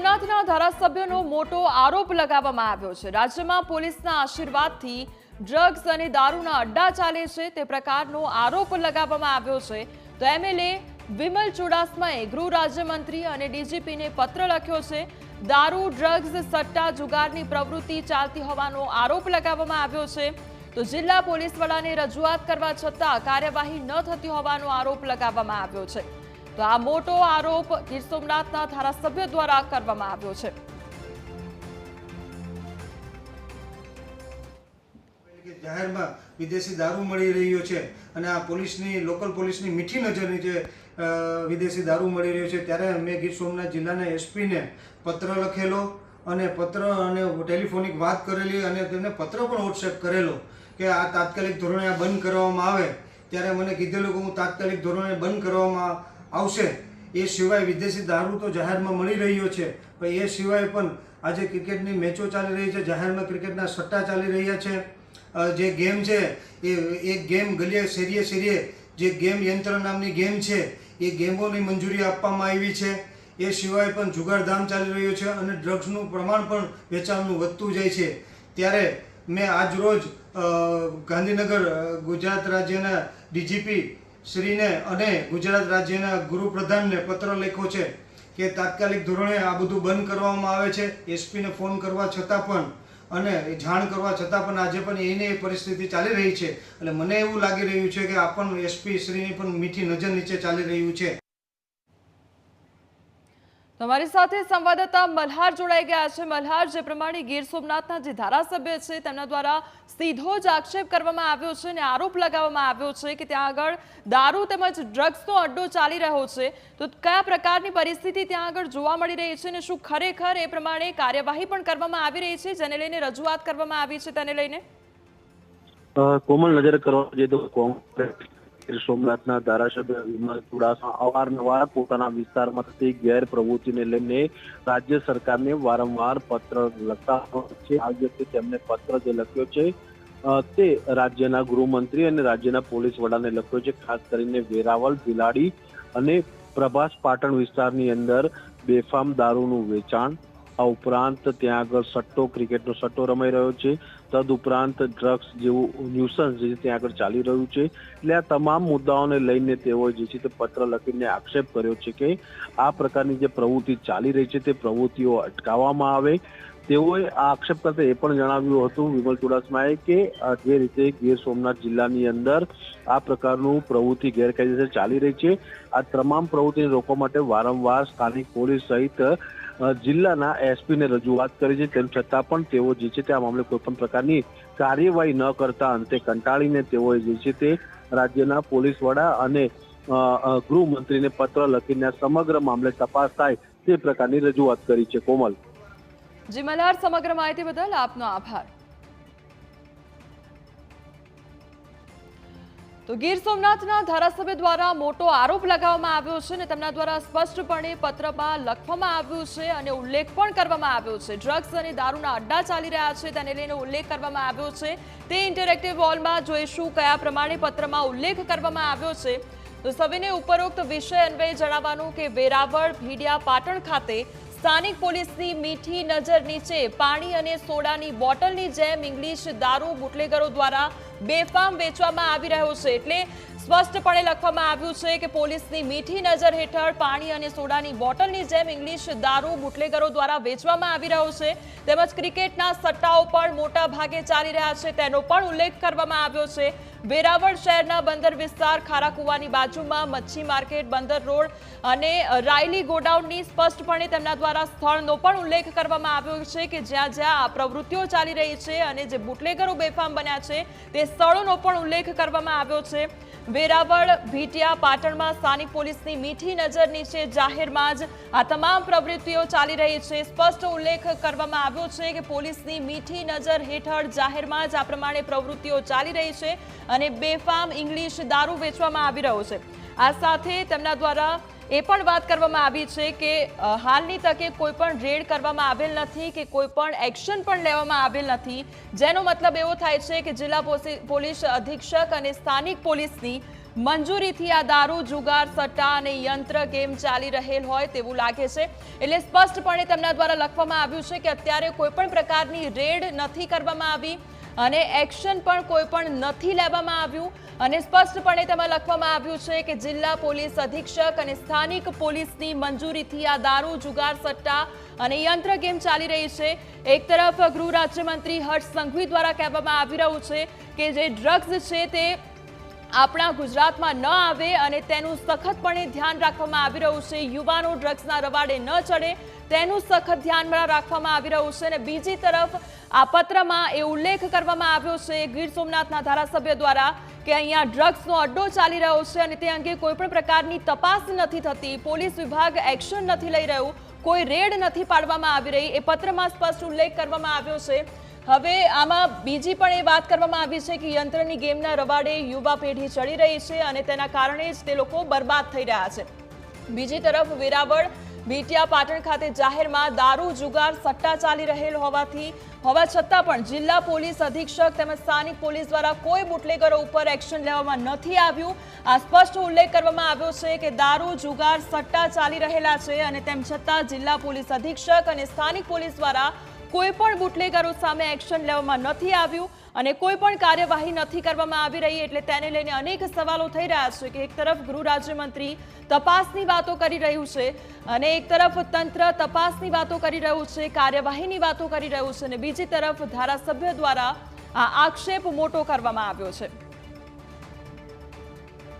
સોમનાથના ધારાસભ્યનો મોટો આરોપ લગાવવામાં આવ્યો છે। રાજ્યમાં પોલીસના આશીર્વાદથી ડ્રગ્સ અને દારૂના અડ્ડા ચાલે છે તે પ્રકારનો આરોપ લગાવવામાં આવ્યો છે। તો એમએલએ વિમલ ચુડાસમાએ ગૃહ રાજ્યમંત્રી અને ડીજીપીને પત્ર લખ્યો છે। દારૂ, ડ્રગ્સ, સટ્ટા, જુગારની પ્રવૃત્તિ ચાલતી હોવાનો આરોપ લગાવવામાં આવ્યો છે। તો જિલ્લા પોલીસ વડાને રજૂઆત કરવા છતાં કાર્યવાહી ન થતી હોવાનો આરોપ લગાવવામાં આવ્યો છે। તો આ મોટો આરોપ ગીર સોમનાથના ધારાસભ્ય દ્વારા કરવામાં આવ્યો છે। જાહેરમાં વિદેશી દારૂ મળી રહ્યો છે અને આ પોલીસની લોકલ પોલીસની મીઠી નજર નીચે વિદેશી દારૂ મળી રહ્યો છે, ત્યારે મેં ગીર સોમનાથ જિલ્લાના એસપીને પત્ર લખેલો અને ટેલિફોનિક વાત કરેલી અને તેમને પત્ર પણ વોટ્સએપ કરેલો કે આ તાત્કાલિક ધોરણે આ બંધ કરવામાં આવે। ત્યારે મને કીધેલું કે હું તાત્કાલિક ધોરણે બંધ કરવામાં આવશે। એ સિવાય વિદેશી દારૂ તો જાહેરમાં મળી રહ્યો છે, પણ એ સિવાય પણ આજે ક્રિકેટની મેચો ચાલી રહી છે, જાહેરમાં ક્રિકેટના સટ્ટા ચાલી રહ્યા છે। જે ગેમ છે એ એક ગેમ ગલીએ શેરીએ જે ગેમ યંત્ર નામની ગેમ છે એ ગેમોની મંજૂરી આપવામાં આવી છે। એ સિવાય પણ જુગારધામ ચાલી રહ્યો છે અને ડ્રગ્સનું પ્રમાણ પણ વેચાણનું વધતું જાય છે। ત્યારે મેં આજરોજ ગાંધીનગર ગુજરાત રાજ્યના ડીજીપી શ્રીને અને ગુજરાત રાજ્યના ગૃહપ્રધાનને પત્ર લખ્યો છે કે તાત્કાલિક ધોરણે આ બધું બંધ કરવામાં આવે છે। એસપીને ફોન કરવા છતાં પણ અને જાણ કરવા છતાં પણ આજે પણ એને એ પરિસ્થિતિ ચાલી રહી છે। એટલે મને એવું લાગી રહ્યું છે કે આ પણ એસપી શ્રીની પણ મીઠી નજર નીચે ચાલી રહ્યું છે। તમારી સાથે સંવાદદાતા મલ્હાર જોડાઈ ગયા છે। મલ્હાર, જે પ્રમાણે ગીર સોમનાથના જે ધારાસભ્ય છે તેમના દ્વારા સીધો જ આક્ષેપ કરવામાં આવ્યો છે અને આરોપ લગાવવામાં આવ્યો છે કે ત્યાં આગળ દારૂ તેમજ ડ્રગ્સનો અડ્ડો ચાલી રહ્યો છે, તો કયા પ્રકારની પરિસ્થિતિ ત્યાં આગળ જોવા મળી રહી છે અને શું ખરેખર એ પ્રમાણે કાર્યવાહી પણ કરવામાં આવી રહી છે, જેને લઈને રજૂઆત કરવામાં આવી છે તેને લઈને? કોમલ, નજર કરવા જઈએ તો કોંગ્રેસ સોમનાથના ધારાસભ્ય વિમલ ચુડાસમા અવારનવાર પોતાના વિસ્તારમાં થતી ગેરપ્રવૃત્તિને લઈને રાજ્ય સરકારને વારંવાર પત્ર લખતા હોય છે। આ વખતે તેમને પત્ર જે લખ્યો છે તે રાજ્યના ગૃહમંત્રી અને રાજ્યના પોલીસ વડાને લખ્યો છે। ખાસ કરીને વેરાવળ, ભીલાડી અને પ્રભાસ પાટણ વિસ્તારની અંદર બેફામ દારૂનું વેચાણ, આ ઉપરાંત ત્યાં આગળ સટ્ટો, ક્રિકેટનો સટ્ટો રમાઈ રહ્યો છે, તદ ઉપરાંત ડ્રગ્સ જેવું ન્યુસન્સ જે ત્યાં આગળ ચાલી રહ્યું છે। એટલે આ તમામ મુદ્દાઓને લઈને તેઓએ જે છે તે પત્ર લખીને આક્ષેપ કર્યો છે કે આ પ્રકારની જે પ્રવૃત્તિ ચાલી રહી છે તે પ્રવૃત્તિઓ અટકાવવામાં આવે। તેઓએ આ આક્ષેપ કરતા એ પણ જણાવ્યું હતું વિમલ ચુડાસમાએ કે જે રીતે ગીર સોમનાથ જિલ્લાની અંદર આ પ્રકારનું પ્રવૃત્તિ ગેરકાયદેસર ચાલી રહી છે, આ તમામ પ્રવૃત્તિને રોકવા માટે વારંવાર સ્થાનિક પોલીસ સહિત જિલ્લાના એસપીને રજૂઆત કરી છે, તેમ છતાં પણ તેઓ જે છે તે આ મામલે કોઈ પણ પ્રકારની કાર્યવાહી ન કરતા અંતે કંટાળીને તેઓએ જે છે તે રાજ્યના પોલીસ વડા અને ગૃહમંત્રીને પત્ર લખીને સમગ્ર મામલે તપાસ થાય તે પ્રકારની રજૂઆત કરી છે। કોમલ, જી મલ્હાર, સમગ્ર માહિતી બદલ આપનો આભાર। તો ગીર સોમનાથના ધારાસભ્ય દ્વારા મોટો આરોપ લગાવવામાં આવ્યો છે અને તેમના દ્વારા સ્પષ્ટપણે પત્રમાં લખવામાં આવ્યું છે અને ઉલ્લેખ પણ કરવામાં આવ્યો છે। ડ્રગ્સ અને દારૂના અડ્ડા ચાલી રહ્યા છે તેને લઈને ઉલ્લેખ કરવામાં આવ્યો છે। તે ઇન્ટરેક્ટિવ વોલમાં જોઈશું કયા પ્રમાણે પત્રમાં ઉલ્લેખ કરવામાં આવ્યો છે। તો સવિને ઉપરોક્ત વિષય અન્વયે જણાવવાનું કે વેરાવળ, ભીડિયા, પાટણ ખાતે સ્થાનિક પોલીસની મીઠી નજર નીચે પાણી અને સોડાની બોટલની જેમ ઇંગ્લિશ દારૂ બુટલેગરો દ્વારા બેફામ વેચવામાં આવી રહ્યો છે। એટલે સ્પષ્ટપણે લખવામાં આવ્યું છે કે પોલીસની મીઠી નજર હેઠળ પાણી અને સોડાની બોટલની જેમ ઇંગ્લિશ દારૂ બુટલેગરો દ્વારા વેચવામાં આવી રહ્યો છે, તેમજ ક્રિકેટના સટ્ટાઓ પણ મોટા ભાગે ચાલી રહ્યા છે તેનો પણ ઉલ્લેખ કરવામાં આવ્યો છે। વેરાવળ શહેરના બંદર વિસ્તાર, ખારાકુવાની બાજુમાં મચ્છી માર્કેટ, બંદર રોડ અને રાયલી ગોડાઉનની સ્પષ્ટપણે તેમના દ્વારા સ્થળનો પણ ઉલ્લેખ કરવામાં આવ્યો છે કે જ્યાં આ પ્રવૃત્તિઓ ચાલી રહી છે અને જે બુટલેગરો બેફામ બન્યા છે તે સ્થળોનો પણ ઉલ્લેખ કરવામાં આવ્યો છે। વેરાવળ, ભીટિયા, પાટણમાં સ્થાનિક પોલીસની મીઠી નજર નીચે જાહેરમાં જ આ તમામ પ્રવૃત્તિઓ ચાલી રહી છે। સ્પષ્ટ ઉલ્લેખ કરવામાં આવ્યો છે કે પોલીસની મીઠી નજર હેઠળ જાહેરમાં જ આ પ્રમાણે પ્રવૃત્તિઓ ચાલી રહી છે અને બેફામ ઇંગ્લિશ દારૂ વેચવામાં આવી રહ્યો છે। આ સાથે તેમના દ્વારા એ પણ વાત કરવામાં આવી છે કે હાલની તકે કોઈ પણ રેડ કરવામાં આવેલ નથી કે કોઈ પણ એક્શન પણ લેવામાં આવેલ નથી, જેનો મતલબ એવો થાય છે કે જિલ્લા પોલીસ અધિક્ષક અને સ્થાનિક પોલીસની મંજૂરીથી આ દારૂ જુગાર સટ્ટા અને યંત્ર ગેમ ચાલી રહેલ હોય તેવું લાગે છે। એટલે સ્પષ્ટપણે તેમના દ્વારા લખવામાં આવ્યું છે કે અત્યારે કોઈ પણ પ્રકારની રેડ નથી કરવામાં આવી અને એક્શન પણ કોઈ પણ નથી લેવામાં આવ્યું અને સ્પષ્ટપણે તેમાં લખવામાં આવ્યું છે કે જિલ્લા પોલીસ અધિક્ષક અને સ્થાનિક પોલીસની મંજૂરીથી આ દારૂ જુગાર સટ્ટા અને યંત્ર ગેમ ચાલી રહી છે। એક તરફ ગૃહ રાજ્યમંત્રી હર્ષ સંઘવી દ્વારા કહેવામાં આવી રહ્યું છે કે જે ડ્રગ્સ છે તે આપણા ગુજરાતમાં ન આવે અને તેનું સખતપણે ધ્યાન રાખવામાં આવી રહ્યું છે। યુવાનો ડ્રગ્સના રવાડે ન ચડે તેનું સખત ધ્યાનમાં રાખવામાં આવી રહ્યું છે। અને બીજી તરફ આ પત્રમાં એ ઉલ્લેખ કરવામાં આવ્યો છે ગીર સોમનાથના ધારાસભ્ય દ્વારા કે અહીંયા ડ્રગ્સનો અડ્ડો ચાલી રહ્યો છે અને તે અંગે કોઈ પણ પ્રકારની તપાસ નથી થતી, પોલીસ વિભાગ એક્શન નથી લઈ રહ્યું, કોઈ રેડ નથી પાડવામાં આવી રહી, એ પત્રમાં સ્પષ્ટ ઉલ્લેખ કરવામાં આવ્યો છે। હવે આમાં બીજી પણ એ વાત કરવામાં આવી છે કે યંત્રની ગેમના રવાડે યુવા પેઢી ચડી રહી છે અને તેના કારણે જ તે લોકો બરબાદ થઈ રહ્યા છે। બીજી તરફ વેરાવળ બીટિયા પાટણ ખાતે જાહેરમાં દારૂ જુગાર સટ્ટા ચાલી રહેલ હોવા છતાં પણ જિલ્લા પોલીસ અધિક્ષક તેમજ સ્થાનિક પોલીસ દ્વારા કોઈ બુટલેગરો ઉપર એક્શન લેવામાં નથી આવ્યું। આ સ્પષ્ટ ઉલ્લેખ કરવામાં આવ્યો છે કે દારૂ જુગાર સટ્ટા ચાલી રહેલા છે અને તેમ છતાં જિલ્લા પોલીસ અધિક્ષક અને સ્થાનિક પોલીસ દ્વારા કોઈ પણ બુટલેગરો સામે એક્શન લેવામાં નથી આવ્યું અને કોઈ પણ કાર્યવાહી નથી કરવામાં આવી રહી। એટલે તેને લઈને અનેક સવાલો થઈ રહ્યા છે કે એક તરફ ગૃહ રાજ્યમંત્રી તપાસની વાતો કરી રહ્યું છે અને એક તરફ તંત્ર તપાસની વાતો કરી રહ્યું છે, કાર્યવાહીની વાતો કરી રહ્યું છે અને બીજી તરફ ધારાસભ્ય દ્વારા આ આક્ષેપ મોટો કરવામાં આવ્યો છે।